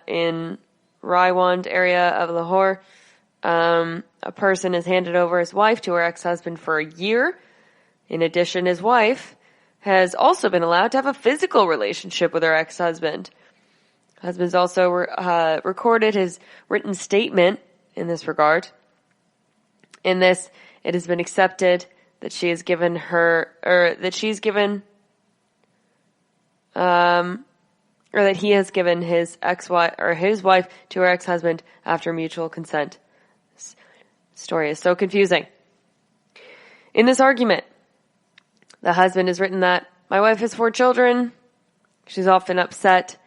in Raiwand area of Lahore. A person has handed over his wife to her ex-husband for a year. In addition, his wife has also been allowed to have a physical relationship with her ex-husband. Husband's also recorded his written statement in this regard. In this, it has been accepted that she has given her, or that she's given, or that he has given his ex-wife, or his wife to her ex-husband after mutual consent. This story is so confusing. In this argument, the husband has written that my wife has 4 children. She's often upset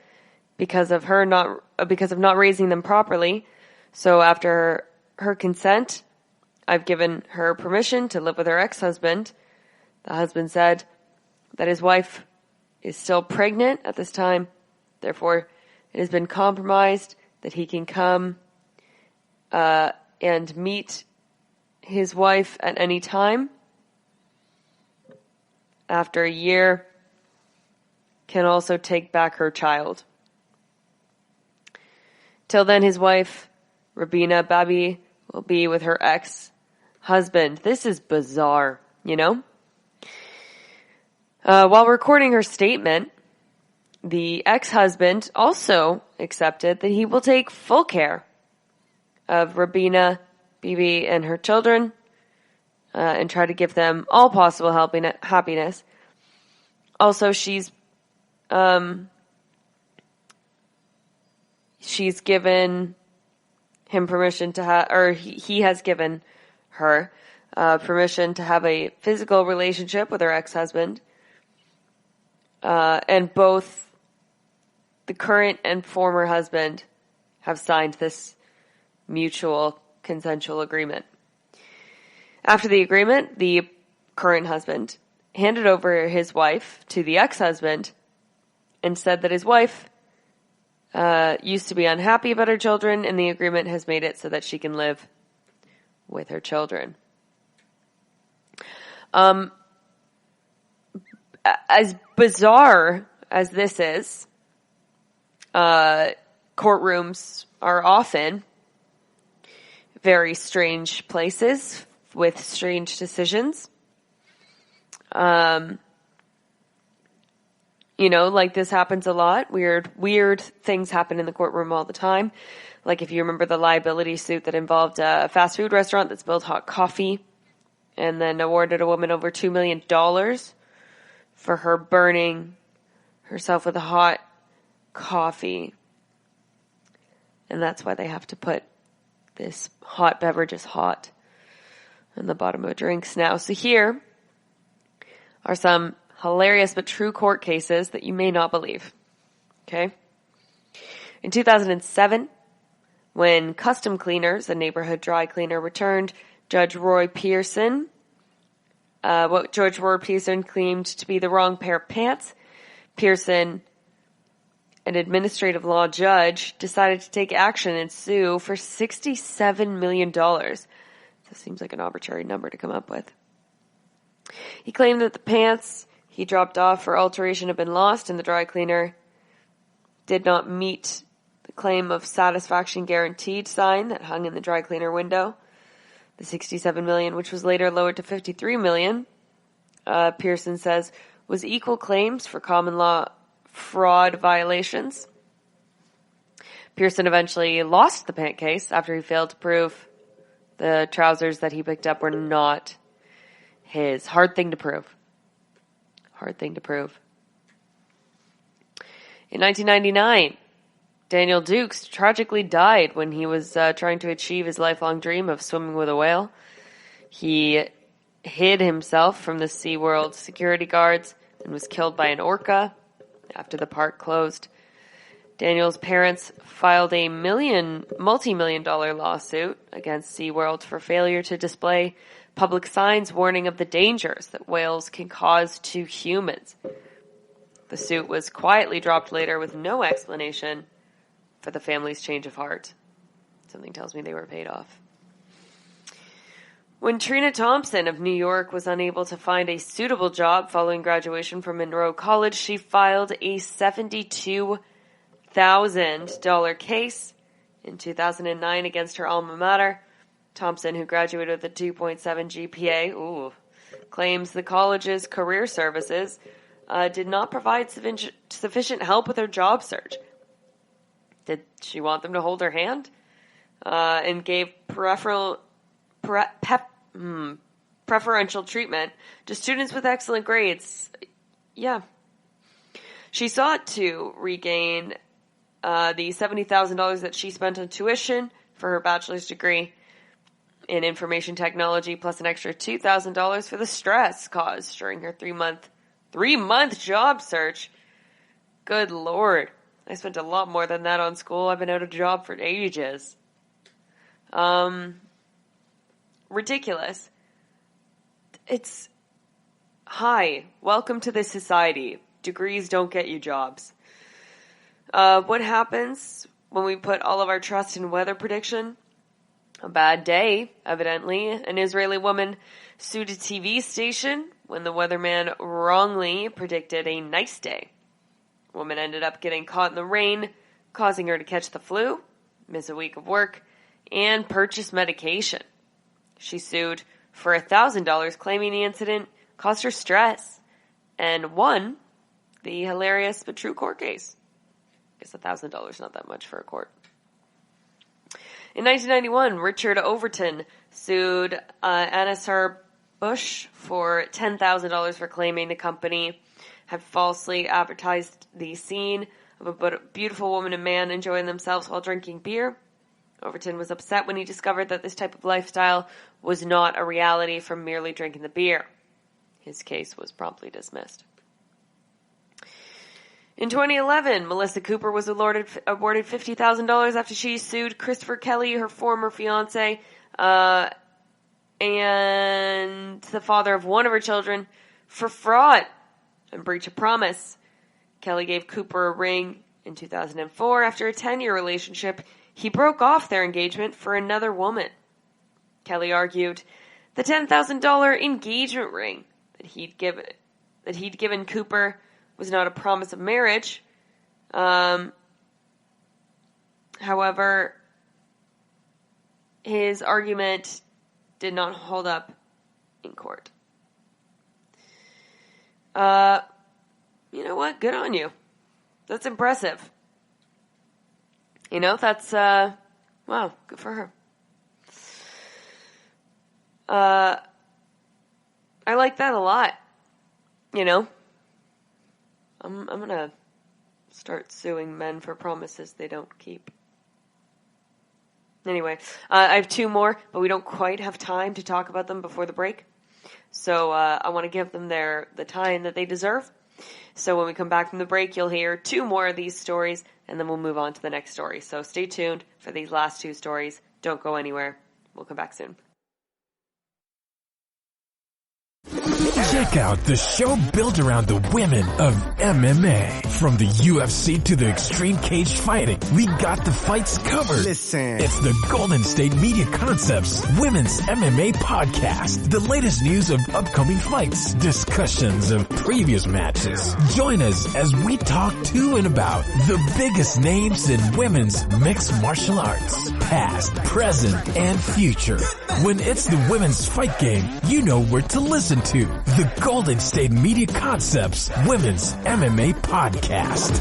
because of not raising them properly. So after her consent, I've given her permission to live with her ex-husband. The husband said that his wife is still pregnant at this time. Therefore, it has been compromised that he can come and meet his wife at any time. After a year, can also take back her child. Till then, his wife, Rabina Babi, will be with her ex-husband. This is bizarre, you know? While recording her statement, the ex-husband also accepted that he will take full care of Rabina Bibi and her children, and try to give them all possible happiness. Also, she's given him permission to have, or he has given her permission to have a physical relationship with her ex-husband. And both the current and former husband have signed this mutual consensual agreement. After the agreement, the current husband handed over his wife to the ex-husband and said that his wife used to be unhappy about her children, and the agreement has made it so that she can live with her children. As bizarre as this is, courtrooms are often very strange places with strange decisions. You know, like this happens a lot. Weird things happen in the courtroom all the time. Like if you remember the liability suit that involved a fast food restaurant that spilled hot coffee and then awarded a woman over $2 million for her burning herself with a hot coffee. And that's why they have to put this hot beverage is hot on the bottom of drinks now. So here are some hilarious but true court cases that you may not believe. Okay? In 2007, when Custom Cleaners, a neighborhood dry cleaner, returned Judge Roy Pearson what Judge Roy Pearson claimed to be the wrong pair of pants, Pearson, an administrative law judge, decided to take action and sue for $67 million. This seems like an arbitrary number to come up with. He claimed that the pants he dropped off for alteration had been lost, and the dry cleaner did not meet the claim of satisfaction guaranteed sign that hung in the dry cleaner window. The $67 million, which was later lowered to $53 million, Pearson says, was equal claims for common law fraud violations. Pearson eventually lost the pant case after he failed to prove the trousers that he picked up were not his. Hard thing to prove. Hard thing to prove. In 1999, Daniel Dukes tragically died when he was trying to achieve his lifelong dream of swimming with a whale. He hid himself from the SeaWorld security guards and was killed by an orca after the park closed. Daniel's parents filed a multi-million-dollar lawsuit against SeaWorld for failure to display public signs warning of the dangers that whales can cause to humans. The suit was quietly dropped later with no explanation for the family's change of heart. Something tells me they were paid off. When Trina Thompson of New York was unable to find a suitable job following graduation from Monroe College, she filed a $72,000 $100,000 case in 2009 against her alma mater. Thompson, who graduated with a 2.7 GPA, claims the college's career services did not provide sufficient help with her job search. Did she want them to hold her hand? And gave preferential treatment to students with excellent grades. Yeah. She sought to regain the $70,000 that she spent on tuition for her bachelor's degree in information technology, plus an extra $2,000 for the stress caused during her three-month job search. Good Lord. I spent a lot more than that on school. I've been out of job for ages. Ridiculous. It's, hi, welcome to this society. Degrees don't get you jobs. What happens when we put all of our trust in weather prediction? A bad day, evidently. An Israeli woman sued a TV station when the weatherman wrongly predicted a nice day. The woman ended up getting caught in the rain, causing her to catch the flu, miss a week of work, and purchase medication. She sued for $1,000, claiming the incident caused her stress, and won the hilarious but true court case. I guess $1,000 is not that much for a court. In 1991, Richard Overton sued Anheuser-Busch for $10,000 for claiming the company had falsely advertised the scene of a beautiful woman and man enjoying themselves while drinking beer. Overton was upset when he discovered that this type of lifestyle was not a reality from merely drinking the beer. His case was promptly dismissed. In 2011, Melissa Cooper was awarded $50,000 after she sued Christopher Kelly, her former fiancé, and the father of one of her children, for fraud and breach of promise. Kelly gave Cooper a ring in 2004. After a 10-year relationship, he broke off their engagement for another woman. Kelly argued the $10,000 engagement ring that he'd given Cooper was not a promise of marriage. However, his argument did not hold up in court. You know what? Good on you. That's impressive. You know, that's, wow, good for her. I like that a lot. You know? I'm gonna start suing men for promises they don't keep. Anyway, I have two more, but we don't quite have time to talk about them before the break. So I want to give them the time that they deserve. So when we come back from the break, you'll hear two more of these stories, and then we'll move on to the next story. So stay tuned for these last two stories. Don't go anywhere. We'll come back soon. Check out the show built around the women of MMA. From the UFC to the extreme cage fighting, we got the fights covered. Listen. It's the Golden State Media Concepts Women's MMA Podcast. The latest news of upcoming fights, discussions of previous matches. Join us as we talk to and about the biggest names in women's mixed martial arts. Past, present, and future. When it's the women's fight game, you know where to listen to. The Golden State Media Concepts Women's MMA Podcast.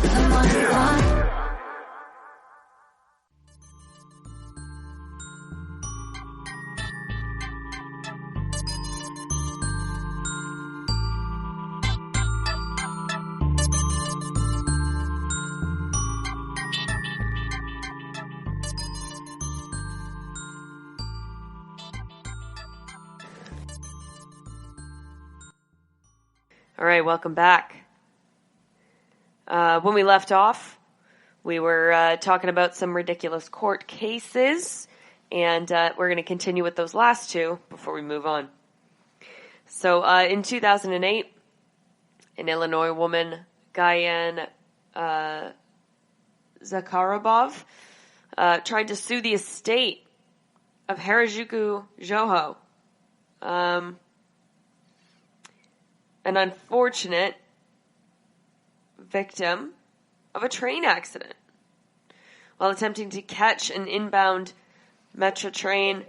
All right, welcome back. When we left off, we were talking about some ridiculous court cases, and we're going to continue with those last two before we move on. So in 2008, an Illinois woman, Gayan Zakharabov, tried to sue the estate of Harajuku Joho. An unfortunate victim of a train accident While attempting to catch an inbound Metro train,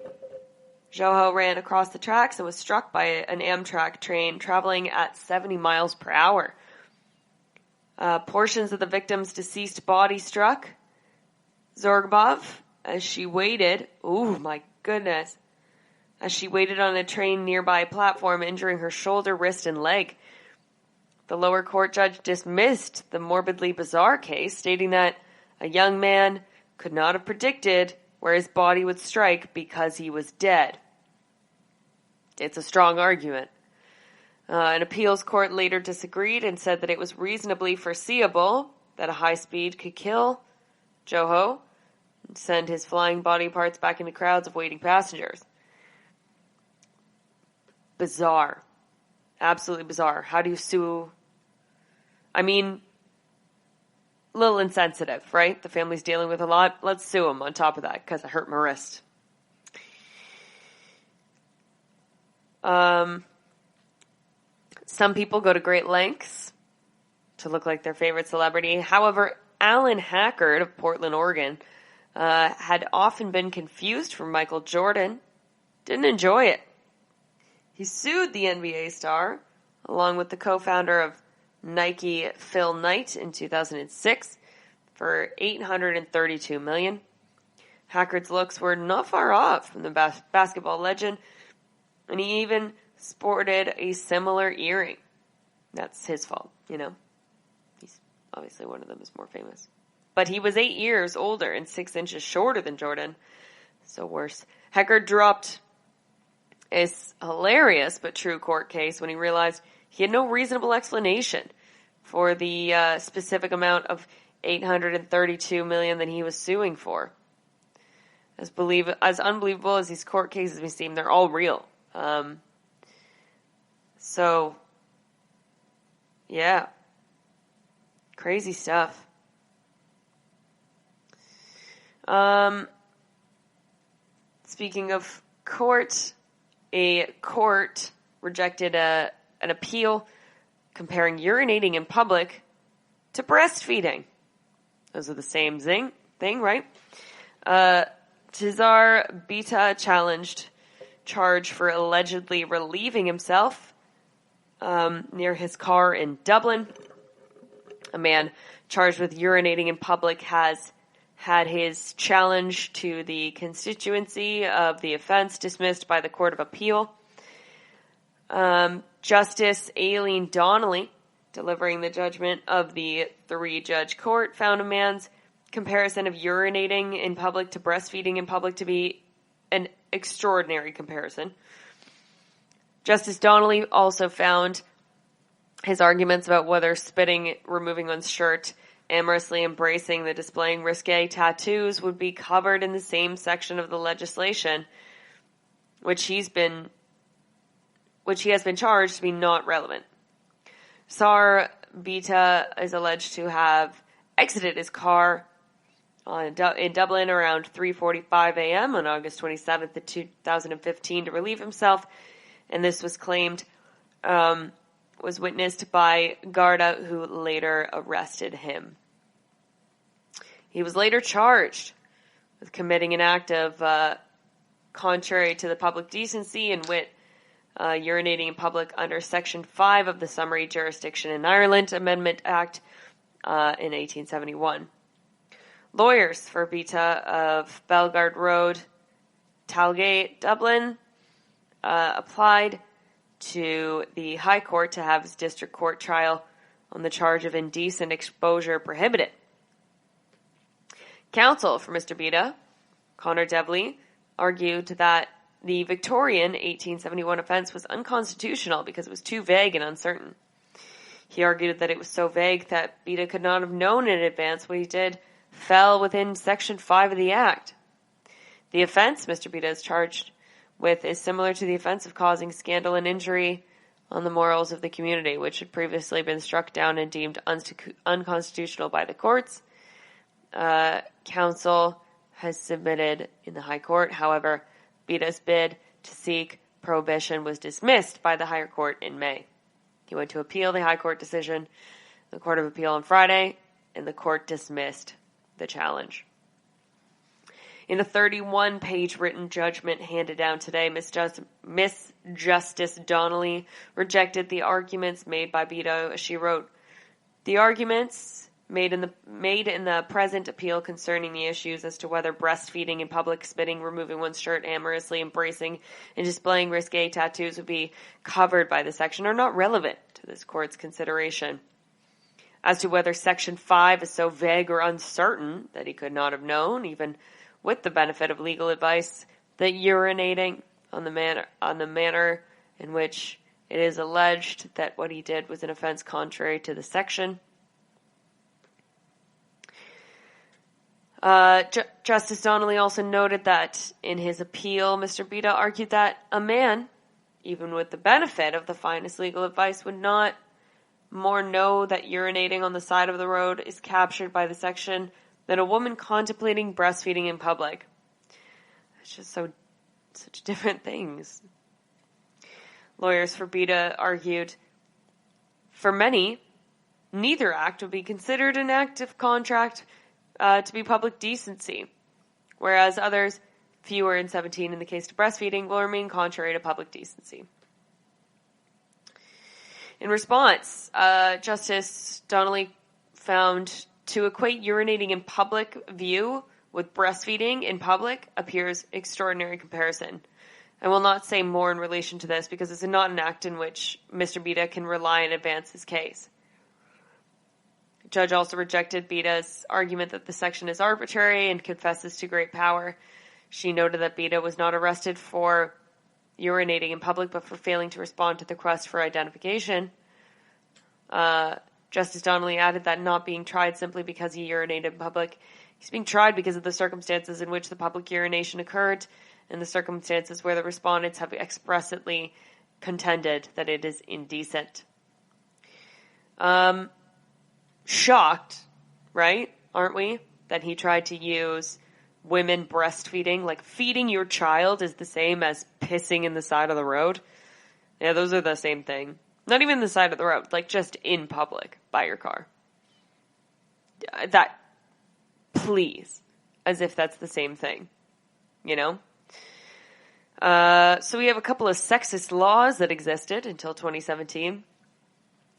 Zhou ran across the tracks and was struck by an Amtrak train traveling at 70 miles per hour. Portions of the victim's deceased body struck Zorgabov as she waited. Oh my goodness. As she waited on a train nearby platform, injuring her shoulder, wrist, and leg. The lower court judge dismissed the morbidly bizarre case, stating that a young man could not have predicted where his body would strike because he was dead. It's a strong argument. An appeals court later disagreed and said that it was reasonably foreseeable that a high speed could kill Zhou and send his flying body parts back into crowds of waiting passengers. Bizarre. Absolutely bizarre. How do you sue? I mean, a little insensitive, right? The family's dealing with a lot. Let's sue him on top of that because I hurt my wrist. Some people go to great lengths to look like their favorite celebrity. However, Alan Hackard of Portland, Oregon, had often been confused for Michael Jordan. Didn't enjoy it. He sued the NBA star, along with the co-founder of Nike, Phil Knight, in 2006 for $832 million. Hackard's looks were not far off from the basketball legend, and he even sported a similar earring. That's his fault, you know. He's obviously one of them is more famous. But he was 8 years older and 6 inches shorter than Jordan. So worse. Hackard dropped a hilarious but true court case when he realized he had no reasonable explanation for the specific amount of $832 million that he was suing for. As unbelievable as these court cases may seem, they're all real. So, yeah. Crazy stuff. Speaking of court, a court rejected an appeal comparing urinating in public to breastfeeding. Those are the same thing, right? Cesar Bita challenged charge for allegedly relieving himself near his car in Dublin. A man charged with urinating in public has had his challenge to the constituency of the offense dismissed by the Court of Appeal. Justice Aileen Donnelly, delivering the judgment of the 3-judge court, found a man's comparison of urinating in public to breastfeeding in public to be an extraordinary comparison. Justice Donnelly also found his arguments about whether spitting, removing one's shirt, amorously embracing the displaying risque tattoos would be covered in the same section of the legislation, which he has been charged to be not relevant. Sar Bita is alleged to have exited his car in Dublin around 3:45 a.m. on August 27th of 2015 to relieve himself, and this was claimed was witnessed by Garda, who later arrested him. He was later charged with committing an act of contrary to the public decency and wit, urinating in public under Section 5 of the Summary Jurisdiction in Ireland Amendment Act in 1871. Lawyers for Bita of Belgard Road, Talgate, Dublin, applied to the High Court to have his district court trial on the charge of indecent exposure prohibited. Counsel for Mr. Bita, Conor Devley, argued that the Victorian 1871 offense was unconstitutional because it was too vague and uncertain. He argued that it was so vague that Bita could not have known in advance what he did fell within Section 5 of the Act. The offense Mr. Bita is charged with is similar to the offense of causing scandal and injury on the morals of the community, which had previously been struck down and deemed unconstitutional by the courts. Counsel has submitted in the High Court. However, Bita's bid to seek prohibition was dismissed by the Higher Court in May. He went to appeal the High Court decision, the Court of Appeal on Friday, and the court dismissed the challenge. In a 31-page written judgment handed down today, Miss Justice Donnelly rejected the arguments made by Beto. She wrote, "The arguments made in the present appeal concerning the issues as to whether breastfeeding in public, spitting, removing one's shirt, amorously embracing, and displaying risque tattoos would be covered by the section are not relevant to this court's consideration. As to whether Section 5 is so vague or uncertain that he could not have known, even with the benefit of legal advice, that urinating on the manner in which it is alleged that what he did was an offense contrary to the section." Justice Donnelly also noted that in his appeal, Mr. Beta argued that a man, even with the benefit of the finest legal advice, would not more know that urinating on the side of the road is captured by the section than a woman contemplating breastfeeding in public. It's just such different things. Lawyers for Beta argued, for many, neither act would be considered an act of contract to be public decency, whereas others, fewer in 17 in the case of breastfeeding, will remain contrary to public decency. In response, Justice Donnelly found to equate urinating in public view with breastfeeding in public appears extraordinary comparison. I will not say more in relation to this because it's not an act in which Mr. Beta can rely and advance his case. The judge also rejected Beta's argument that the section is arbitrary and confesses to great power. She noted that Beta was not arrested for urinating in public, but for failing to respond to the request for identification. Justice Donnelly added that not being tried simply because he urinated in public, he's being tried because of the circumstances in which the public urination occurred and the circumstances where the respondents have expressly contended that it is indecent. Shocked, right? Aren't we? That he tried to use women breastfeeding, like feeding your child is the same as pissing in the side of the road. Yeah, those are the same thing. Not even the side of the road, like just in public, by your car. That, please, as if that's the same thing, you know? So we have a couple of sexist laws that existed until 2017.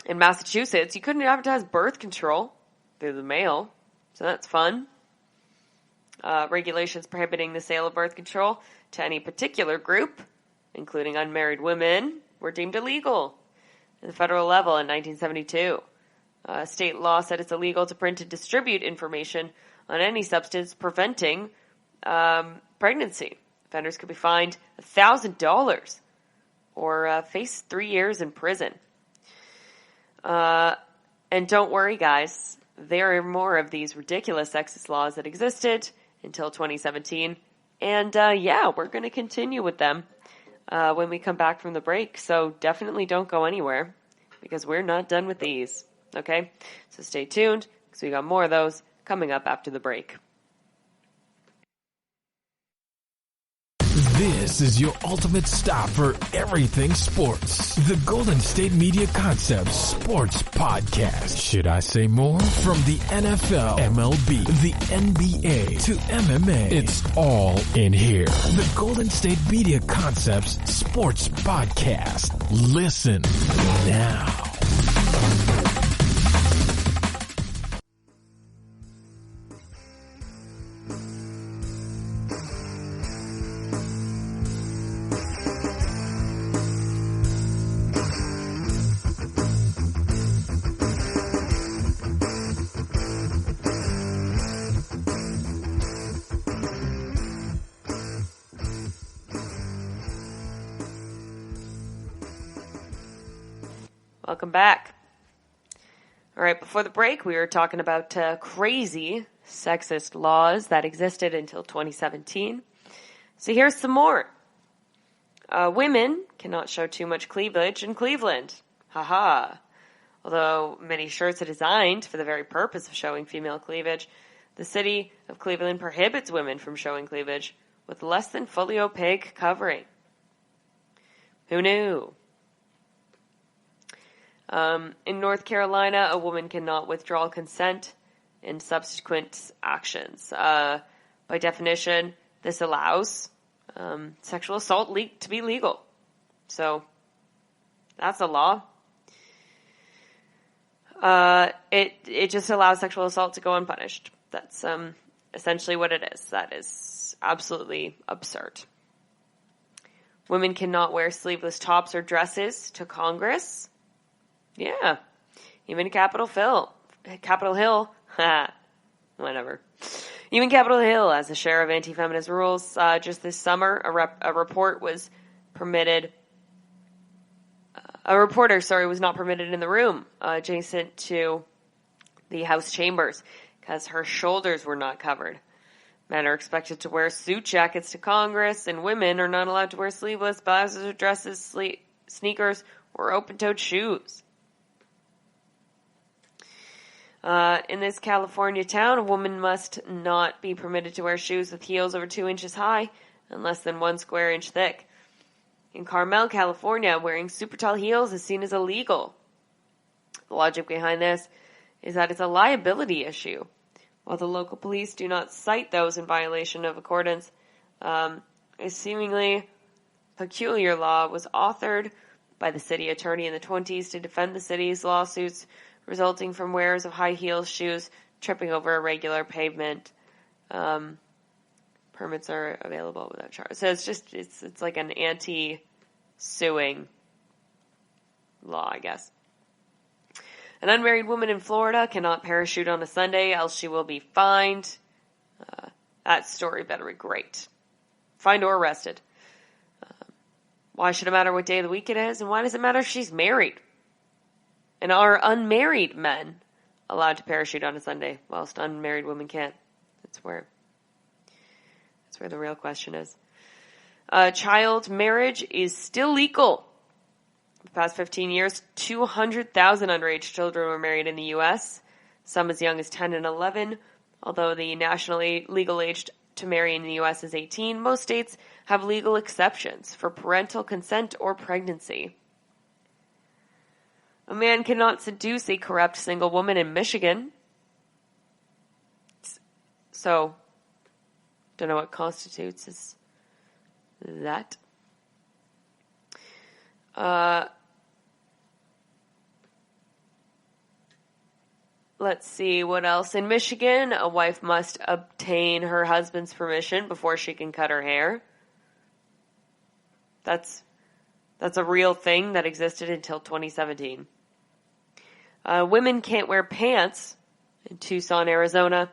In Massachusetts, you couldn't advertise birth control through the mail, so that's fun. Regulations prohibiting the sale of birth control to any particular group, including unmarried women, were deemed illegal at the federal level in 1972. State law said it's illegal to print and distribute information on any substance preventing pregnancy. Offenders could be fined $1,000 or face 3 years in prison. And don't worry, guys. There are more of these ridiculous sexist laws that existed until 2017. And, we're going to continue with them when we come back from the break. So definitely don't go anywhere because we're not done with these. Okay? So stay tuned because we got more of those coming up after the break. This is your ultimate stop for everything sports. The Golden State Media Concepts Sports Podcast. Should I say more? From the NFL, MLB, the NBA to MMA, it's all in here. The Golden State Media Concepts Sports Podcast. Listen now. Welcome back. All right, before the break, we were talking about crazy sexist laws that existed until 2017. So here's some more. Women cannot show too much cleavage in Cleveland. Haha. Although many shirts are designed for the very purpose of showing female cleavage, the city of Cleveland prohibits women from showing cleavage with less than fully opaque covering. Who knew? In North Carolina, a woman cannot withdraw consent in subsequent actions. By definition, This allows sexual assault to be legal. So that's a law. It just allows sexual assault to go unpunished. That's essentially what it is. That is absolutely absurd. Women cannot wear sleeveless tops or dresses to Congress. Yeah. Even Capitol Hill, whatever. Even Capitol Hill has a share of anti-feminist rules. Just this summer, a reporter was not permitted in the room adjacent to the House chambers because her shoulders were not covered. Men are expected to wear suit jackets to Congress, and women are not allowed to wear sleeveless blouses or dresses, sneakers, or open-toed shoes. In this California town, a woman must not be permitted to wear shoes with heels over 2 inches high and less than 1 square inch thick. In Carmel, California, wearing super tall heels is seen as illegal. The logic behind this is that it's a liability issue. While the local police do not cite those in violation of accordance, a seemingly peculiar law was authored by the city attorney in the 1920s to defend the city's lawsuits resulting from wearers of high heel shoes tripping over irregular pavement. Permits are available without charge. So it's like an anti-suing law, I guess. An unmarried woman in Florida cannot parachute on a Sunday, else she will be fined. That story better be great. Fined or arrested. Why should it matter what day of the week it is? And why does it matter if she's married? And are unmarried men allowed to parachute on a Sunday, whilst unmarried women can't? That's where the real question is. Child marriage is still legal. The past 15 years, 200,000 underage children were married in the U.S., some as young as 10 and 11. Although the national legal age to marry in the U.S. is 18, most states have legal exceptions for parental consent or pregnancy. A man cannot seduce a corrupt single woman in Michigan. So, don't know what constitutes as that. Let's see what else. In Michigan, a wife must obtain her husband's permission before she can cut her hair. That's a real thing that existed until 2017. Women can't wear pants in Tucson, Arizona.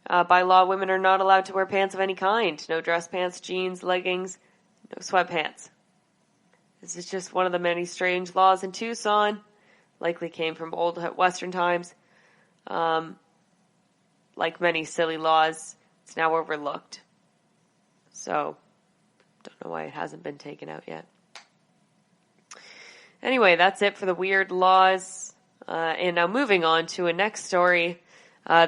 By law, women are not allowed to wear pants of any kind. No dress pants, jeans, leggings, no sweatpants. This is just one of the many strange laws in Tucson. Likely came from old Western times. Like many silly laws, it's now overlooked. So, don't know why it hasn't been taken out yet. Anyway, that's it for the weird laws. And now moving on to a next story.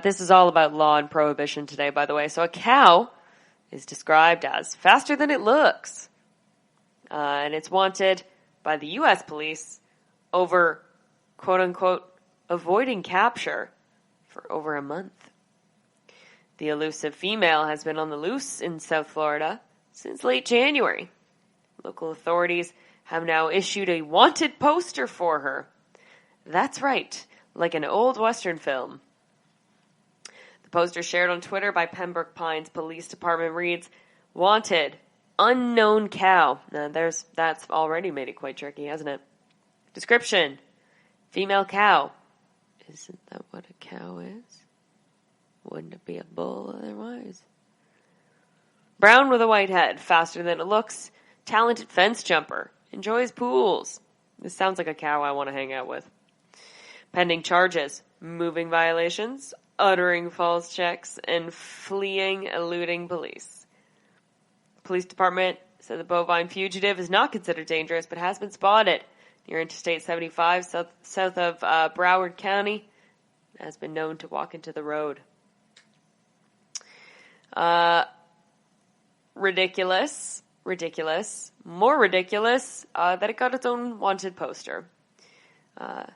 This is all about law and prohibition today, by the way. So a cow is described as faster than it looks. And it's wanted by the U.S. police over, quote-unquote, avoiding capture for over a month. The elusive female has been on the loose in South Florida since late January. Local authorities have now issued a wanted poster for her. That's right, like an old Western film. The poster shared on Twitter by Pembroke Pines Police Department reads, "Wanted, unknown cow." Now that's already made it quite tricky, hasn't it? Description, female cow. Isn't that what a cow is? Wouldn't it be a bull otherwise? Brown with a white head, faster than it looks, talented fence jumper, enjoys pools. This sounds like a cow I want to hang out with. Pending charges, moving violations, uttering false checks, and eluding police. Police department said the bovine fugitive is not considered dangerous, but has been spotted near Interstate 75, south of Broward County, has been known to walk into the road. Ridiculous, more ridiculous, that it got its own wanted poster. Of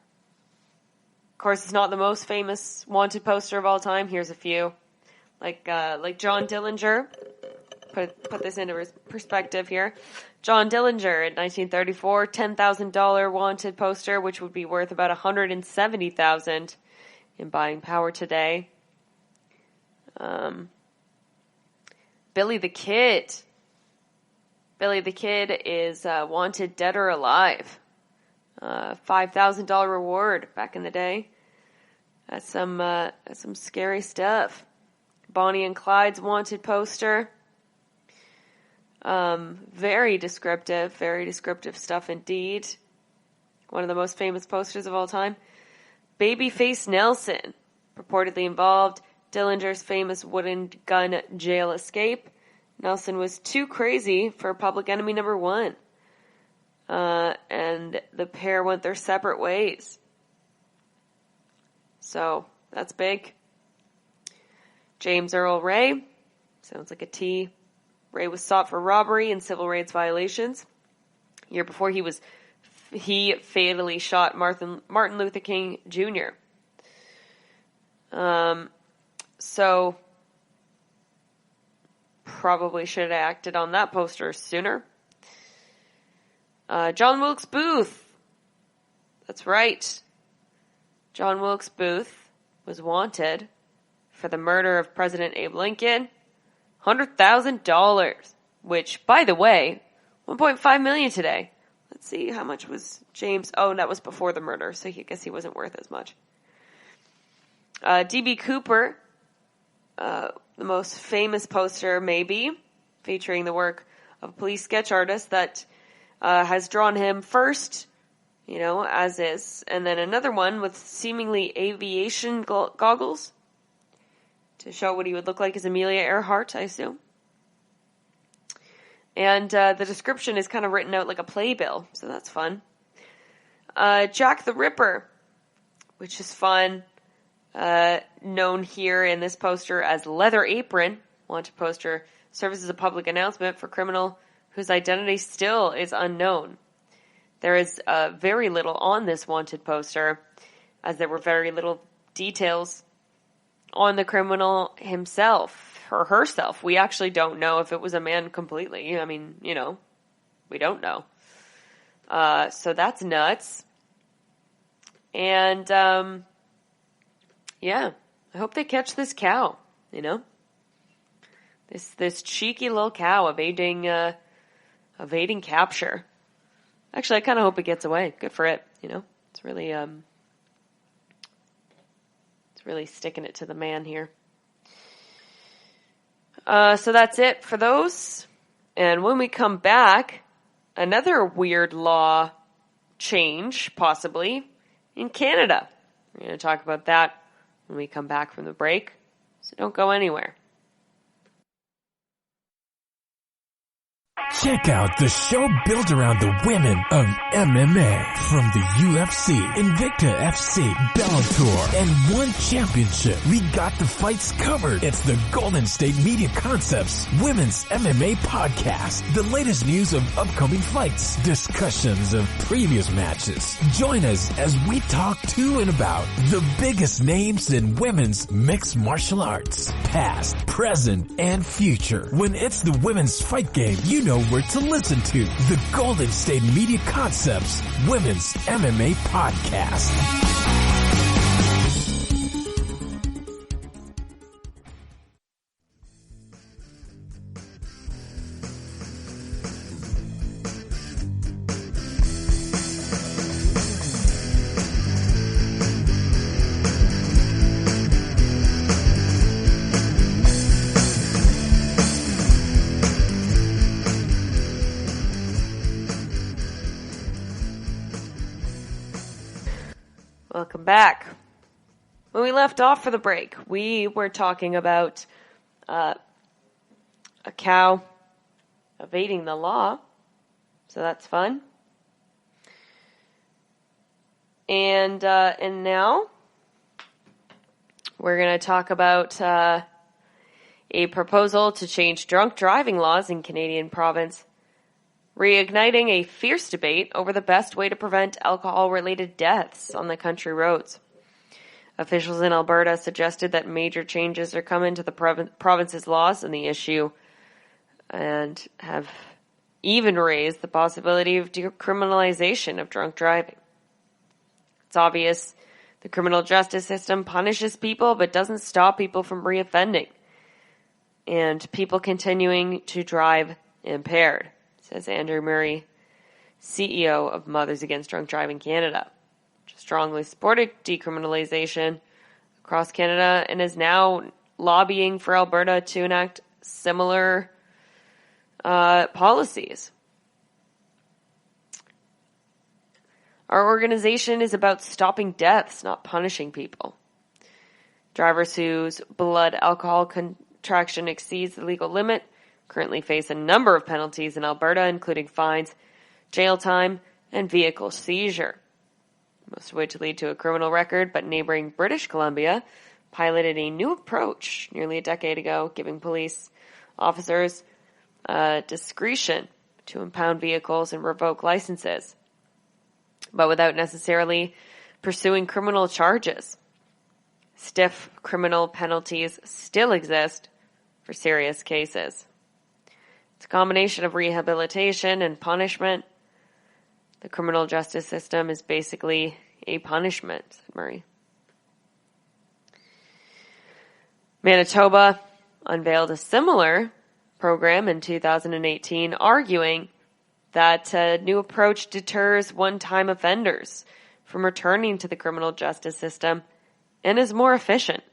course, it's not the most famous wanted poster of all time. Here's a few. Like John Dillinger put this into perspective here. John Dillinger in 1934, $10,000 wanted poster, which would be worth about $170,000 in buying power today. Billy the Kid. Billy the Kid is wanted dead or alive. $5,000 reward back in the day. That's some scary stuff. Bonnie and Clyde's wanted poster. Very descriptive stuff indeed. One of the most famous posters of all time. Babyface Nelson, purportedly involved. Dillinger's famous wooden gun jail escape. Nelson was too crazy for Public Enemy number 1. And the pair went their separate ways. So, that's big. James Earl Ray. Sounds like a T. Ray was sought for robbery and civil rights violations. A year before he fatally shot Martin Luther King Jr. So, probably should have acted on that poster sooner. John Wilkes Booth. That's right. John Wilkes Booth was wanted for the murder of President Abe Lincoln. $100,000, which, by the way, $1.5 million today. Let's see, how much was James? Oh, that was before the murder, so I guess he wasn't worth as much. D.B. Cooper, the most famous poster, maybe, featuring the work of a police sketch artist that has drawn him first, as is, and then another one with seemingly aviation goggles to show what he would look like as Amelia Earhart, I assume. And the description is kind of written out like a playbill, so that's fun. Jack the Ripper, which is fun. Known here in this poster as Leather Apron. Wanted poster serves as a public announcement for criminal whose identity still is unknown. There is very little on this wanted poster, as there were very little details on the criminal himself or herself. We actually don't know if it was a man completely. I mean, we don't know. So that's nuts. And, yeah, I hope they catch this cow, This cheeky little cow evading capture. Actually, I kind of hope it gets away. Good for it, It's really sticking it to the man here. So that's it for those. And when we come back, another weird law change, possibly, in Canada. We're going to talk about that when we come back from the break. So don't go anywhere. Check out the show built around the women of MMA. From the UFC, Invicta FC, Bellator, and One Championship. We got the fights covered. It's the Golden State Media Concepts Women's MMA Podcast. The latest news of upcoming fights, discussions of previous matches. Join us as we talk to and about the biggest names in women's mixed martial arts. Past, present, and future. When it's the women's fight game, you know where to listen to. The Golden State Media Concepts Women's MMA Podcast. Welcome back. When we left off for the break, we were talking about a cow evading the law, so that's fun. And now we're going to talk about a proposal to change drunk driving laws in Canadian province, reigniting a fierce debate over the best way to prevent alcohol-related deaths on the country roads. Officials in Alberta suggested that major changes are coming to the province's laws on the issue and have even raised the possibility of decriminalization of drunk driving. It's obvious the criminal justice system punishes people but doesn't stop people from reoffending and people continuing to drive impaired, says Andrew Murray, CEO of Mothers Against Drunk Driving Canada, which strongly supported decriminalization across Canada and is now lobbying for Alberta to enact similar policies. Our organization is about stopping deaths, not punishing people. Drivers whose blood alcohol contraction exceeds the legal limit currently face a number of penalties in Alberta, including fines, jail time, and vehicle seizure, most of which lead to a criminal record. But neighboring British Columbia piloted a new approach nearly a decade ago, giving police officers discretion to impound vehicles and revoke licenses, but without necessarily pursuing criminal charges. Stiff criminal penalties still exist for serious cases. It's a combination of rehabilitation and punishment. The criminal justice system is basically a punishment, said Murray. Manitoba unveiled a similar program in 2018, arguing that a new approach deters one-time offenders from returning to the criminal justice system and is more efficient.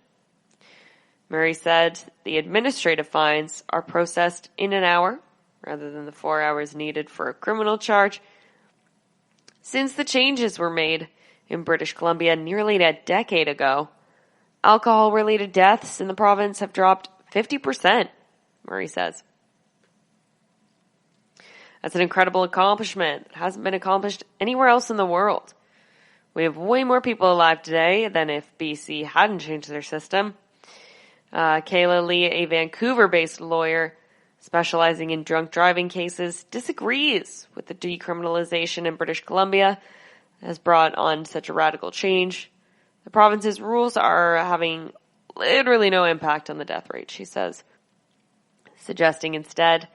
Murray said the administrative fines are processed in an hour rather than the 4 hours needed for a criminal charge. Since the changes were made in British Columbia nearly a decade ago, alcohol-related deaths in the province have dropped 50%, Murray says. That's an incredible accomplishment that hasn't been accomplished anywhere else in the world. We have way more people alive today than if BC hadn't changed their system. Kayla Lee, a Vancouver-based lawyer specializing in drunk driving cases, disagrees with the decriminalization in British Columbia that has brought on such a radical change. The province's rules are having literally no impact on the death rate, she says, suggesting instead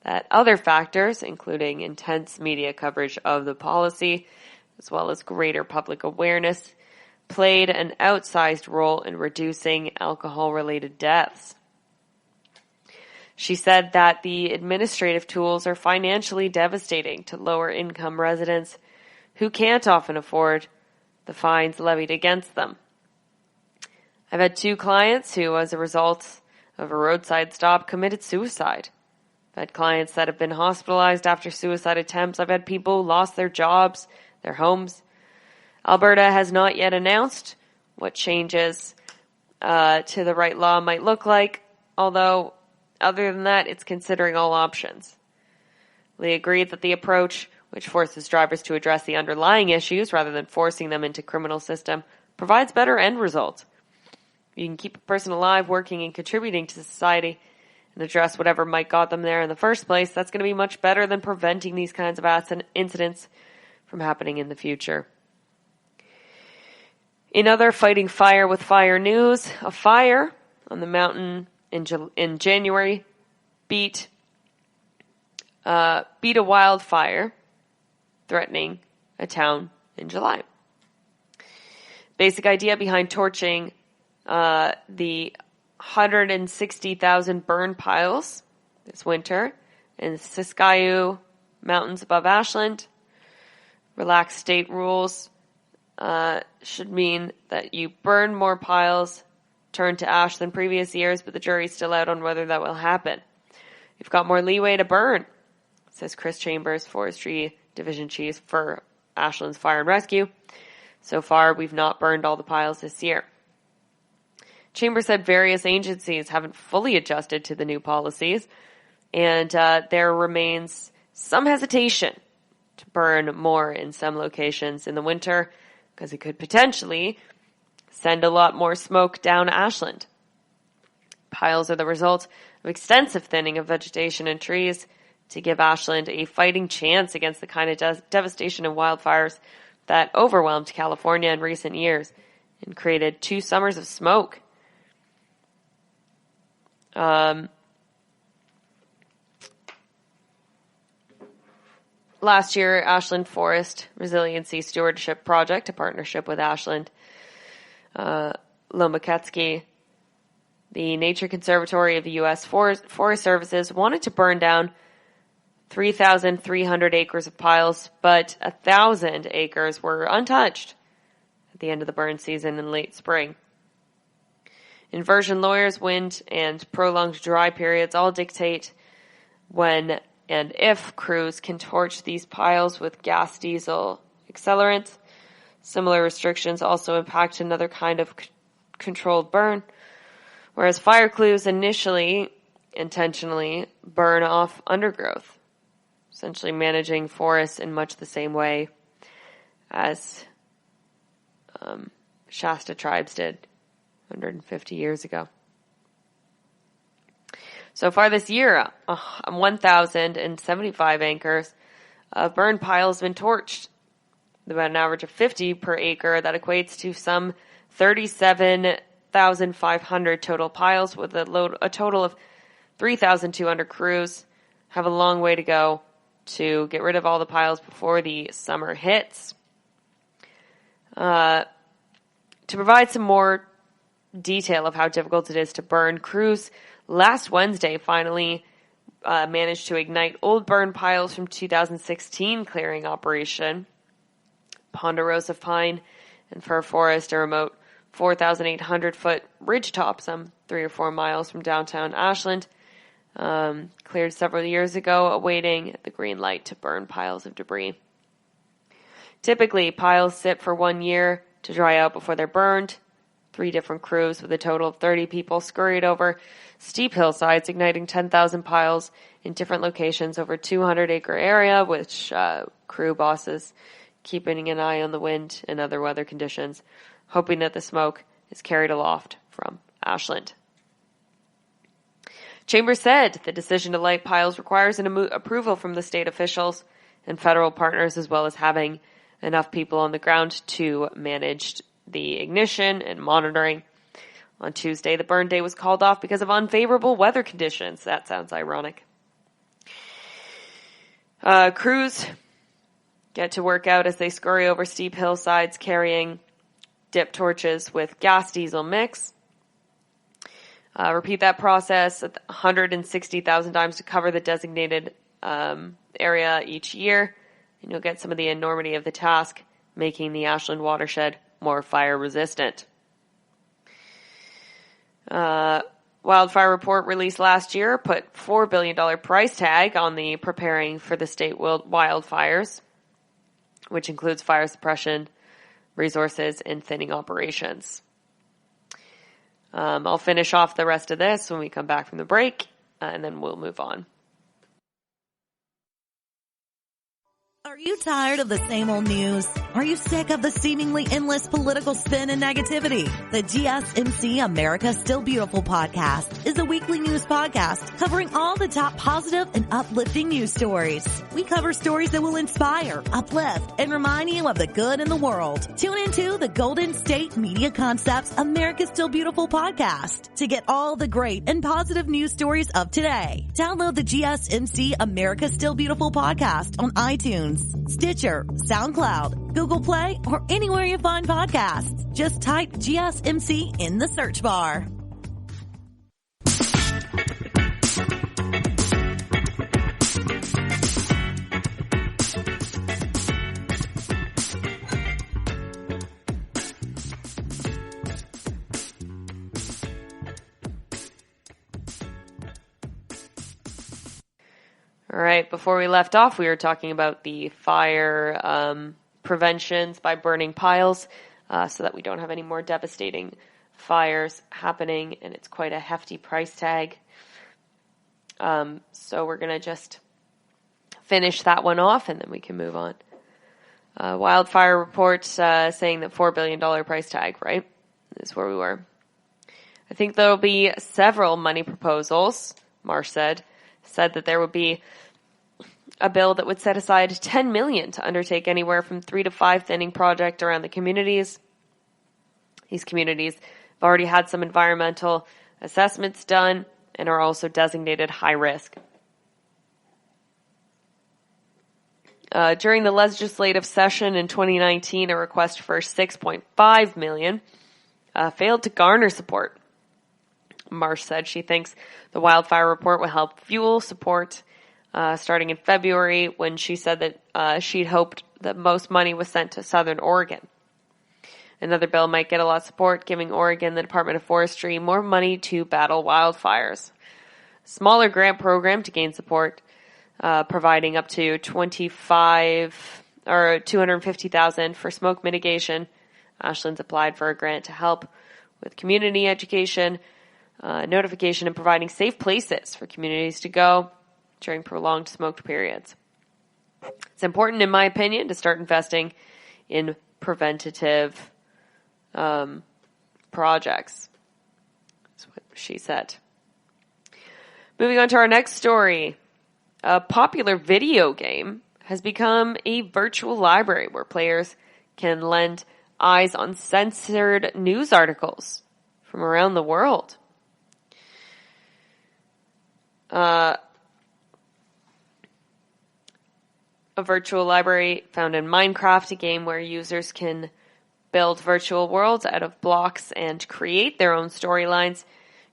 that other factors, including intense media coverage of the policy, as well as greater public awareness, played an outsized role in reducing alcohol-related deaths. She said that the administrative tools are financially devastating to lower-income residents who can't often afford the fines levied against them. I've had 2 clients who, as a result of a roadside stop, committed suicide. I've had clients that have been hospitalized after suicide attempts. I've had people who lost their jobs, their homes. Alberta has not yet announced what changes to the right law might look like, although other than that, it's considering all options. Lee agreed that the approach, which forces drivers to address the underlying issues rather than forcing them into criminal system, provides better end results. You can keep a person alive, working and contributing to society, and address whatever might got them there in the first place. That's going to be much better than preventing these kinds of incidents from happening in the future. In other fighting fire with fire news, a fire on the mountain in January beat a wildfire threatening a town in July. Basic idea behind torching the 160,000 burn piles this winter in the Siskiyou Mountains above Ashland. Relaxed state rules should mean that you burn more piles turned to ash than previous years, but the jury's still out on whether that will happen. You've got more leeway to burn, says Chris Chambers, Forestry Division Chief for Ashland's Fire and Rescue. So far, we've not burned all the piles this year. Chambers said various agencies haven't fully adjusted to the new policies, and there remains some hesitation to burn more in some locations in the winter because it could potentially send a lot more smoke down Ashland. Piles are the result of extensive thinning of vegetation and trees to give Ashland a fighting chance against the kind of devastation of wildfires that overwhelmed California in recent years and created 2 summers of smoke. last year, Ashland Forest Resiliency Stewardship Project, a partnership with Ashland Lomacetsky, the Nature Conservatory of the U.S. Forest Services, wanted to burn down 3,300 acres of piles, but 1,000 acres were untouched at the end of the burn season in late spring. Inversion lawyers, wind, and prolonged dry periods all dictate when and if crews can torch these piles with gas diesel accelerant. Similar restrictions also impact another kind of controlled burn, whereas fire crews initially intentionally burn off undergrowth, essentially managing forests in much the same way as Shasta tribes did 150 years ago. So far this year, 1,075 acres of burn piles have been torched. About an average of 50 per acre. That equates to some 37,500 total piles, with a total of 3,200 crews. Have a long way to go to get rid of all the piles before the summer hits. To provide some more detail of how difficult it is to burn, crews last Wednesday finally managed to ignite old burn piles from 2016 clearing operation. Ponderosa pine and fir forest, a remote 4,800-foot ridgetop some 3 or 4 miles from downtown Ashland, cleared several years ago, awaiting the green light to burn piles of debris. Typically, piles sit for 1 year to dry out before they're burned. 3 different crews with a total of 30 people scurried over steep hillsides, igniting 10,000 piles in different locations over a 200-acre area, which crew bosses keeping an eye on the wind and other weather conditions, hoping that the smoke is carried aloft from Ashland. Chambers said the decision to light piles requires an approval from the state officials and federal partners, as well as having enough people on the ground to manage the ignition and monitoring. On Tuesday, the burn day was called off because of unfavorable weather conditions. That sounds ironic. Crews get to work out as they scurry over steep hillsides carrying dip torches with gas diesel mix. Repeat that process 160,000 times to cover the designated area each year, and you'll get some of the enormity of the task, making the Ashland watershed more fire resistant. Wildfire report released last year put $4 billion price tag on the preparing for the state wildfires, which includes fire suppression, resources, and thinning operations. I'll finish off the rest of this when we come back from the break, and then we'll move on. Are you tired of the same old news? Are you sick of the seemingly endless political spin and negativity? The GSMC America's Still Beautiful podcast is a weekly news podcast covering all the top positive and uplifting news stories. We cover stories that will inspire, uplift, and remind you of the good in the world. Tune into the Golden State Media Concepts America's Still Beautiful podcast to get all the great and positive news stories of today. Download the GSMC America's Still Beautiful podcast on iTunes, Stitcher, SoundCloud, Google Play, or anywhere you find podcasts. Just type GSMC in the search bar. All right, before we left off, we were talking about the fire preventions by burning piles so that we don't have any more devastating fires happening, and it's quite a hefty price tag. So we're going to just finish that one off, and then we can move on. Wildfire reports saying that $4 billion price tag, right, is where we were. I think there'll be several money proposals, Marsh said that there would be a bill that would set aside $10 million to undertake anywhere from 3 to 5 thinning projects around the communities. These communities have already had some environmental assessments done and are also designated high risk. During the legislative session in 2019, a request for $6.5 million failed to garner support. Marsh said she thinks the wildfire report will help fuel support starting in February, when she said that she'd hoped that most money was sent to Southern Oregon. Another bill might get a lot of support, giving Oregon, the Department of Forestry, more money to battle wildfires. Smaller grant program to gain support, providing up to $250,000 for smoke mitigation. Ashland's applied for a grant to help with community education, notification, and providing safe places for communities to go during prolonged smoked periods. It's important, in my opinion, to start investing in preventative projects. That's what she said. Moving on to our next story. A popular video game has become a virtual library where players can lend eyes on censored news articles from around the world. A virtual library found in Minecraft, a game where users can build virtual worlds out of blocks and create their own storylines.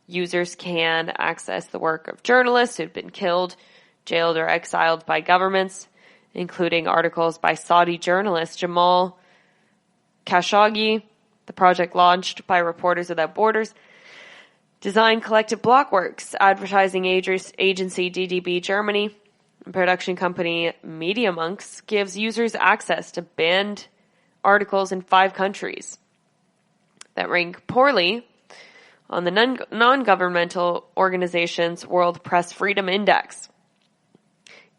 Users can access the work of journalists who've been killed, jailed, or exiled by governments, including articles by Saudi journalist Jamal Khashoggi. The project, launched by Reporters Without Borders, design collective blockworks, advertising agency DDB Germany, and production company Media Monks, gives users access to banned articles in 5 countries that rank poorly on the non-governmental organization's World Press Freedom Index.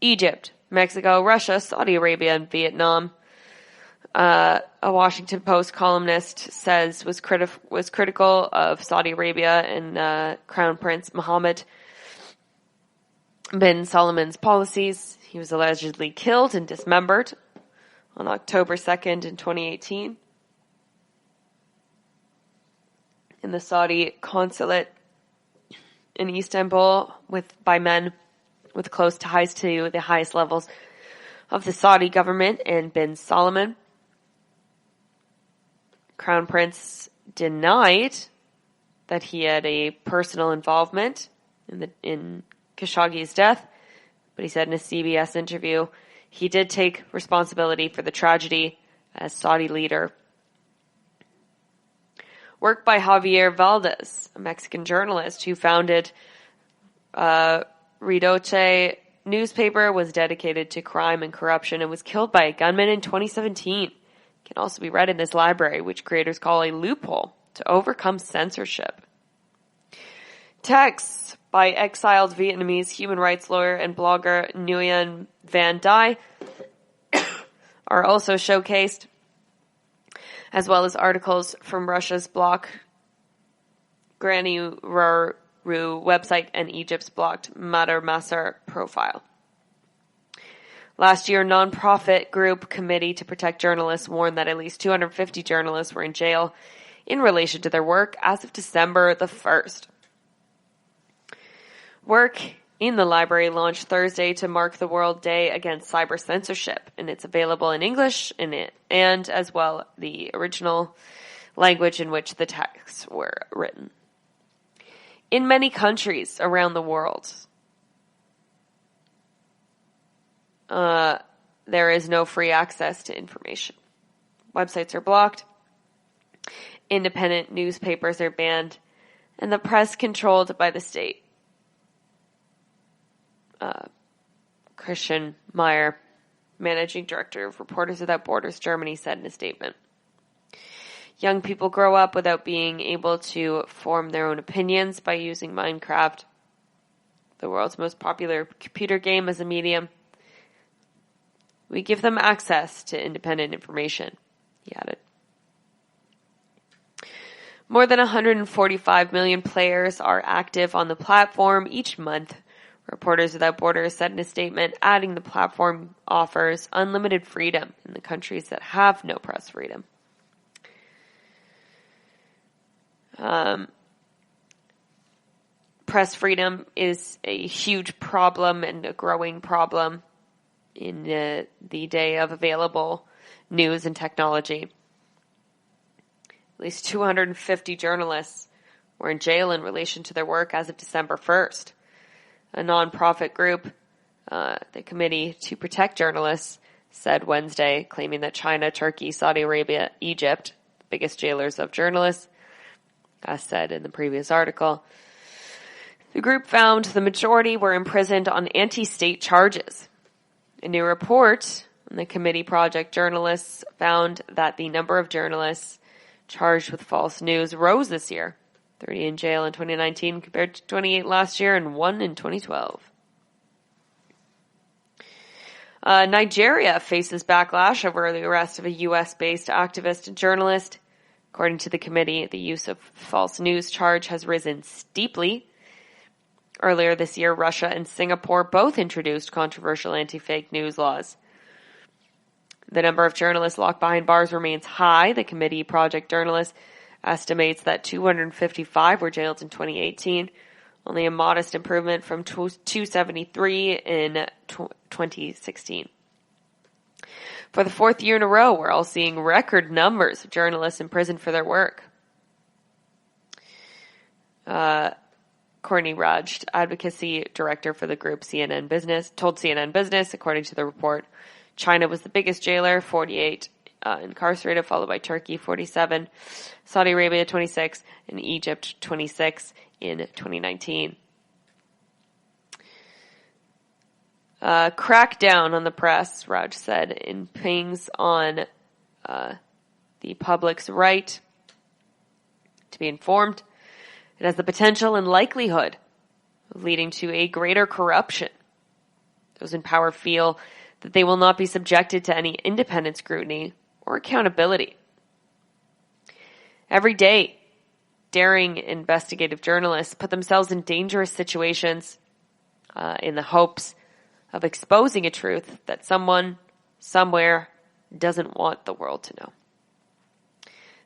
Egypt, Mexico, Russia, Saudi Arabia, and Vietnam. A Washington Post columnist says was critical of Saudi Arabia and Crown Prince Mohammed bin Salman's policies. He was allegedly killed and dismembered on October 2nd in 2018 in the Saudi consulate in Istanbul by men with close ties to the highest levels of the Saudi government and bin Salman. Crown Prince denied that he had a personal involvement in Khashoggi's death, but he said in a CBS interview he did take responsibility for the tragedy as Saudi leader. Work by Javier Valdez, a Mexican journalist who founded Redoche newspaper, was dedicated to crime and corruption and was killed by a gunman in 2017. Can also be read in this library, which creators call a loophole to overcome censorship. Texts by exiled Vietnamese human rights lawyer and blogger Nguyen Van Dai are also showcased, as well as articles from Russia's blocked Granny Ruru website and Egypt's blocked Mater Masser profile. Last year, nonprofit group Committee to Protect Journalists warned that at least 250 journalists were in jail in relation to their work as of December the 1st. Work in the library launched Thursday to mark the World Day Against Cyber Censorship, and it's available in English and as well the original language in which the texts were written. In many countries around the world, there is no free access to information. Websites are blocked, independent newspapers are banned, and the press controlled by the state. Christian Meyer, managing director of Reporters Without Borders Germany, said in a statement. Young people grow up without being able to form their own opinions by using Minecraft, the world's most popular computer game, as a medium. We give them access to independent information, he added. More than 145 million players are active on the platform each month, Reporters Without Borders said in a statement, adding the platform offers unlimited freedom in the countries that have no press freedom. Press freedom is a huge problem and a growing problem in the day of available news and technology. At least 250 journalists were in jail in relation to their work as of December 1st. A nonprofit group, the Committee to Protect Journalists, said Wednesday, claiming that China, Turkey, Saudi Arabia, Egypt, the biggest jailers of journalists, as said in the previous article. The group found the majority were imprisoned on anti-state charges. A new report on the committee project journalists found that the number of journalists charged with false news rose this year, 30 in jail in 2019 compared to 28 last year and 1 in 2012. Nigeria faces backlash over the arrest of a U.S.-based activist and journalist. According to the committee, the use of false news charge has risen steeply. Earlier this year, Russia and Singapore both introduced controversial anti-fake news laws. The number of journalists locked behind bars remains high. The committee project journalists estimates that 255 were jailed in 2018, only a modest improvement from 273 in 2016. For the fourth year in a row, we're all seeing record numbers of journalists imprisoned for their work. Courtney Raj, advocacy director for the group CNN Business, told CNN Business, according to the report, China was the biggest jailer, 48 incarcerated, followed by Turkey, 47, Saudi Arabia, 26, and Egypt, 26 in 2019. Crackdown on the press, Raj said, impinges on the public's right to be informed. It has the potential and likelihood of leading to a greater corruption. Those in power feel that they will not be subjected to any independent scrutiny or accountability. Every day, daring investigative journalists put themselves in dangerous situations in the hopes of exposing a truth that someone, somewhere, doesn't want the world to know.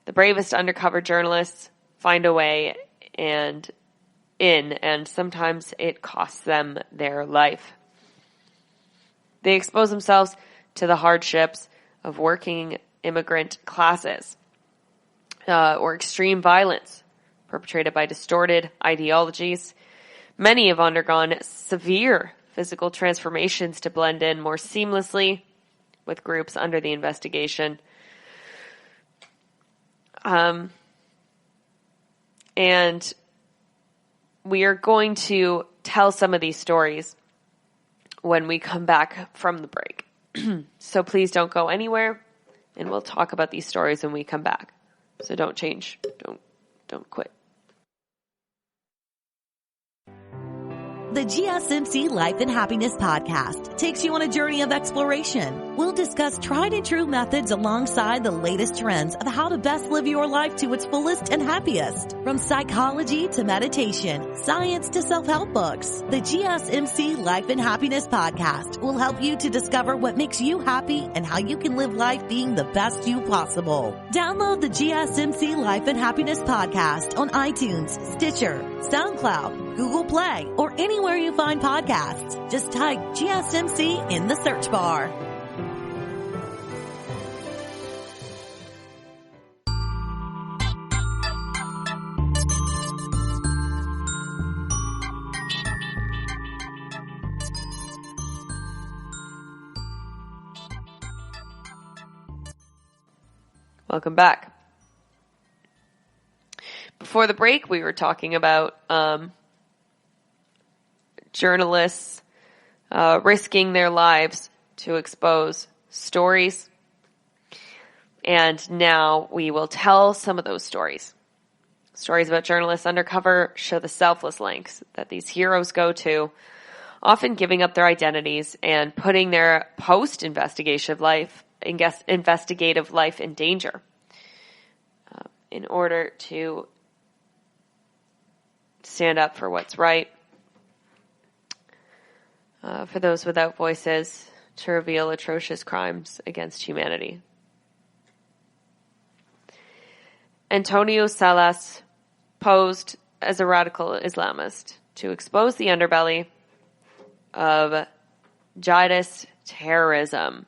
The bravest undercover journalists find a way and sometimes it costs them their life. They expose themselves to the hardships of working immigrant classes or extreme violence perpetrated by distorted ideologies. Many have undergone severe physical transformations to blend in more seamlessly with groups under the investigation. And we are going to tell some of these stories when we come back from the break. So please don't go anywhere, and we'll talk about these stories when we come back. So don't change. Don't quit. The GSMC Life and Happiness Podcast takes you on a journey of exploration. We'll discuss tried and true methods alongside the latest trends of how to best live your life to its fullest and happiest. From psychology to meditation, science to self-help books, the GSMC Life and Happiness Podcast will help you to discover what makes you happy and how you can live life being the best you possible. Download the GSMC Life and Happiness Podcast on iTunes, Stitcher, SoundCloud, Google Play, or anywhere you find podcasts. Just type GSMC in the search bar. Welcome back. Before the break, we were talking about journalists risking their lives to expose stories. And now we will tell some of those stories. Stories about journalists undercover show the selfless lengths that these heroes go to, often giving up their identities and putting their investigative life in danger in order to stand up for what's right, for those without voices, to reveal atrocious crimes against humanity. Antonio Salas posed as a radical Islamist to expose the underbelly of jihadist terrorism.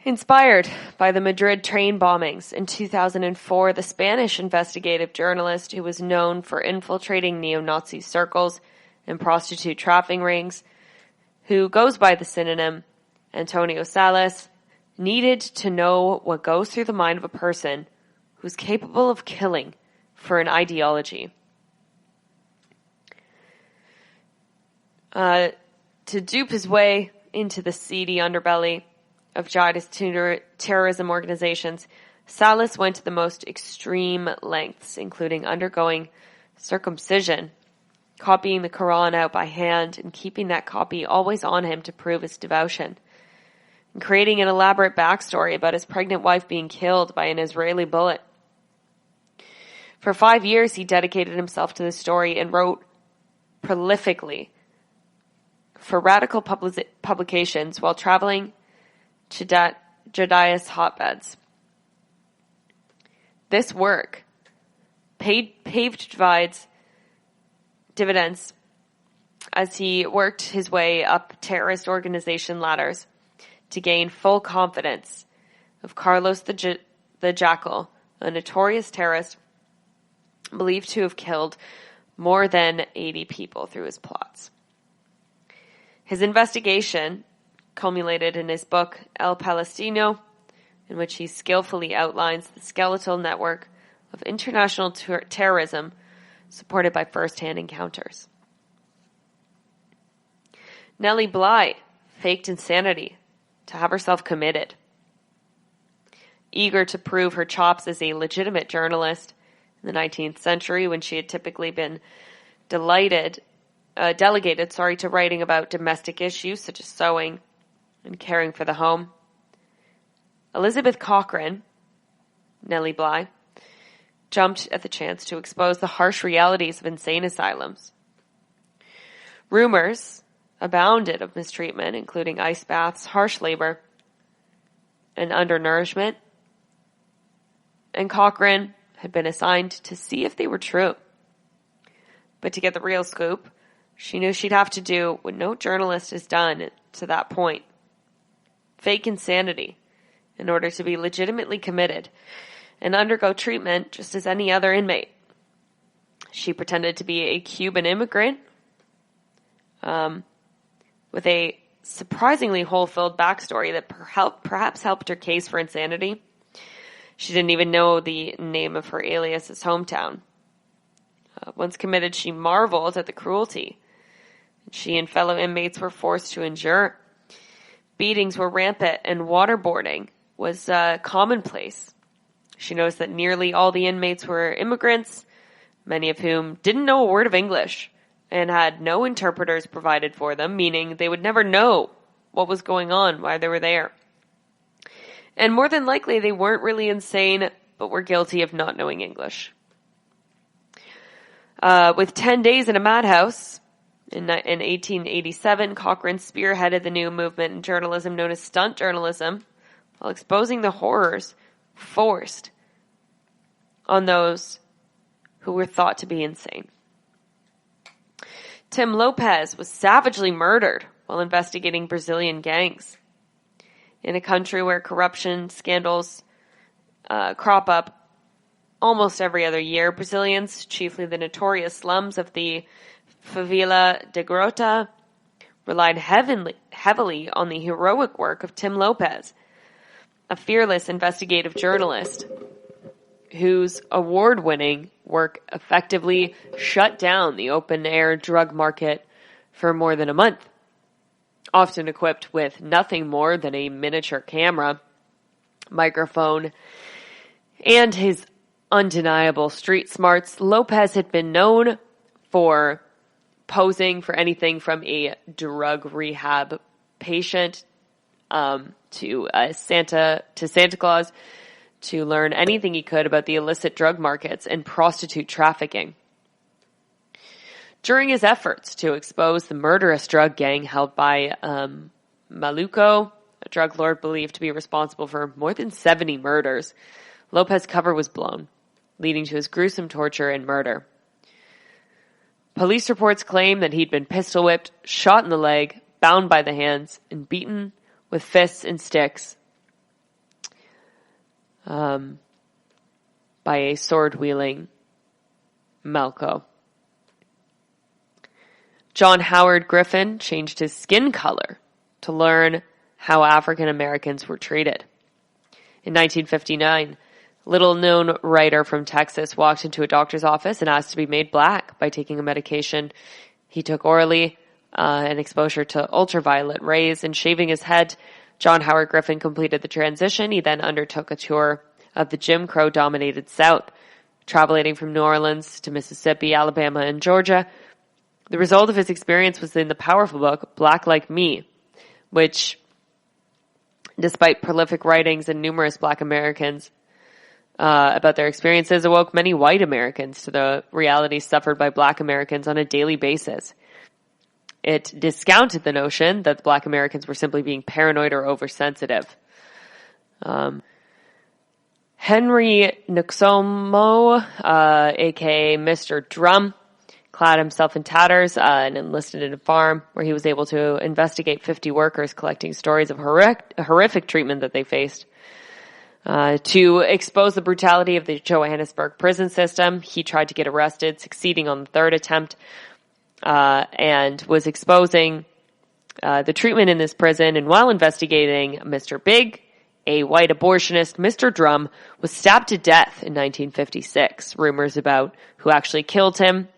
Inspired by the Madrid train bombings in 2004, the Spanish investigative journalist who was known for infiltrating neo-Nazi circles and prostitute trafficking rings, who goes by the synonym Antonio Salas, needed to know what goes through the mind of a person who's capable of killing for an ideology. To dupe his way into the seedy underbelly of jihadist terrorism organizations, Salas went to the most extreme lengths, including undergoing circumcision, copying the Quran out by hand, and keeping that copy always on him to prove his devotion, and creating an elaborate backstory about his pregnant wife being killed by an Israeli bullet. For 5 years, he dedicated himself to the story and wrote prolifically for radical publications while traveling to Judai's hotbeds. This work paved dividends as he worked his way up terrorist organization ladders to gain full confidence of Carlos the Jackal, a notorious terrorist believed to have killed more than 80 people through his plots. His investigation culminated in his book El Palestino, in which he skillfully outlines the skeletal network of international terrorism supported by first-hand encounters. Nellie Bly faked insanity to have herself committed. Eager to prove her chops as a legitimate journalist in the 19th century, when she had typically been delegated to writing about domestic issues such as sewing and caring for the home, Elizabeth Cochrane, Nellie Bly, jumped at the chance to expose the harsh realities of insane asylums. Rumors abounded of mistreatment, including ice baths, harsh labor, and undernourishment, and Cochrane had been assigned to see if they were true. But to get the real scoop, she knew she'd have to do what no journalist has done to that point: fake insanity in order to be legitimately committed and undergo treatment just as any other inmate. She pretended to be a Cuban immigrant with a surprisingly hole-filled backstory that perhaps helped her case for insanity. She didn't even know the name of her alias's hometown. Once committed, she marveled at the cruelty she and fellow inmates were forced to endure. Beatings were rampant, and waterboarding was commonplace. She noticed that nearly all the inmates were immigrants, many of whom didn't know a word of English and had no interpreters provided for them, meaning they would never know what was going on while they were there. And more than likely, they weren't really insane, but were guilty of not knowing English. With 10 Days in a Madhouse, in 1887, Cochrane spearheaded the new movement in journalism known as stunt journalism, while exposing the horrors forced on those who were thought to be insane. Tim Lopez was savagely murdered while investigating Brazilian gangs. In a country where corruption scandals crop up almost every other year, Brazilians, chiefly the notorious slums of the Favela de Grota, relied heavily on the heroic work of Tim Lopez, a fearless investigative journalist whose award-winning work effectively shut down the open-air drug market for more than a month. Often equipped with nothing more than a miniature camera, microphone, and his undeniable street smarts, Lopez had been known for posing for anything from a drug rehab patient to Santa Claus to learn anything he could about the illicit drug markets and prostitute trafficking. During his efforts to expose the murderous drug gang held by Maluco, a drug lord believed to be responsible for more than 70 murders, Lopez's cover was blown, leading to his gruesome torture and murder. Police reports claim that he'd been pistol whipped, shot in the leg, bound by the hands, and beaten with fists and sticks by a sword-wielding Malco. John Howard Griffin changed his skin color to learn how African Americans were treated. In 1959, little-known writer from Texas walked into a doctor's office and asked to be made black by taking a medication he took orally, and exposure to ultraviolet rays, and shaving his head. John Howard Griffin completed the transition. He then undertook a tour of the Jim Crow-dominated South, traveling from New Orleans to Mississippi, Alabama, and Georgia. The result of his experience was in the powerful book, Black Like Me, which, despite prolific writings and numerous black Americans about their experiences, awoke many white Americans to the realities suffered by black Americans on a daily basis. It discounted the notion that black Americans were simply being paranoid or oversensitive. Henry Nuxomo, aka Mr. Drum, clad himself in tatters and enlisted in a farm where he was able to investigate 50 workers collecting stories of horrific treatment that they faced. To expose the brutality of the Johannesburg prison system, he tried to get arrested, succeeding on the third attempt, and was exposing the treatment in this prison. And while investigating Mr. Big, a white abortionist, Mr. Drum, was stabbed to death in 1956. Rumors about who actually killed him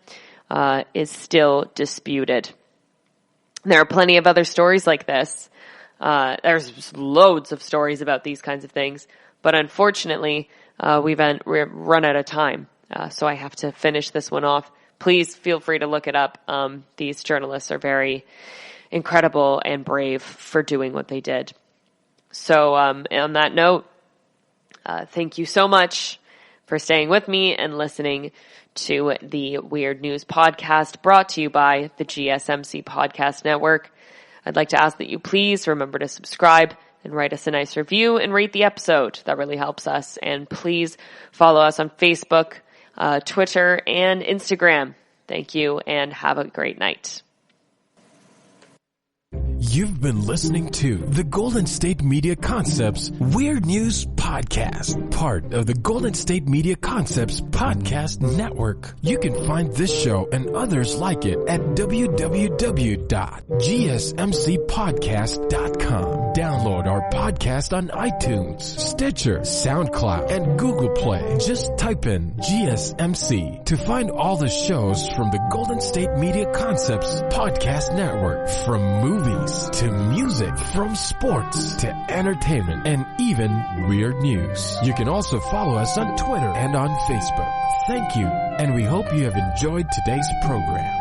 is still disputed. There are plenty of other stories like this. There's loads of stories about these kinds of things, but unfortunately, we've run out of time. So I have to finish this one off. Please feel free to look it up. These journalists are very incredible and brave for doing what they did. So on that note, thank you so much for staying with me and listening to the Weird News Podcast, brought to you by the GSMC Podcast Network. I'd like to ask that you please remember to subscribe and write us a nice review and rate the episode. That really helps us. And please follow us on Facebook, Twitter, and Instagram. Thank you, and have a great night. You've been listening to the Golden State Media Concepts Weird News Podcast, part of the Golden State Media Concepts Podcast Network. You can find this show and others like it at www.gsmcpodcast.com. Download our podcast on iTunes, Stitcher, SoundCloud, and Google Play. Just type in GSMC to find all the shows from the Golden State Media Concepts Podcast Network, from movies to music, from sports to entertainment, and even weird news. You can also follow us on Twitter and on Facebook. Thank you, and we hope you have enjoyed today's program.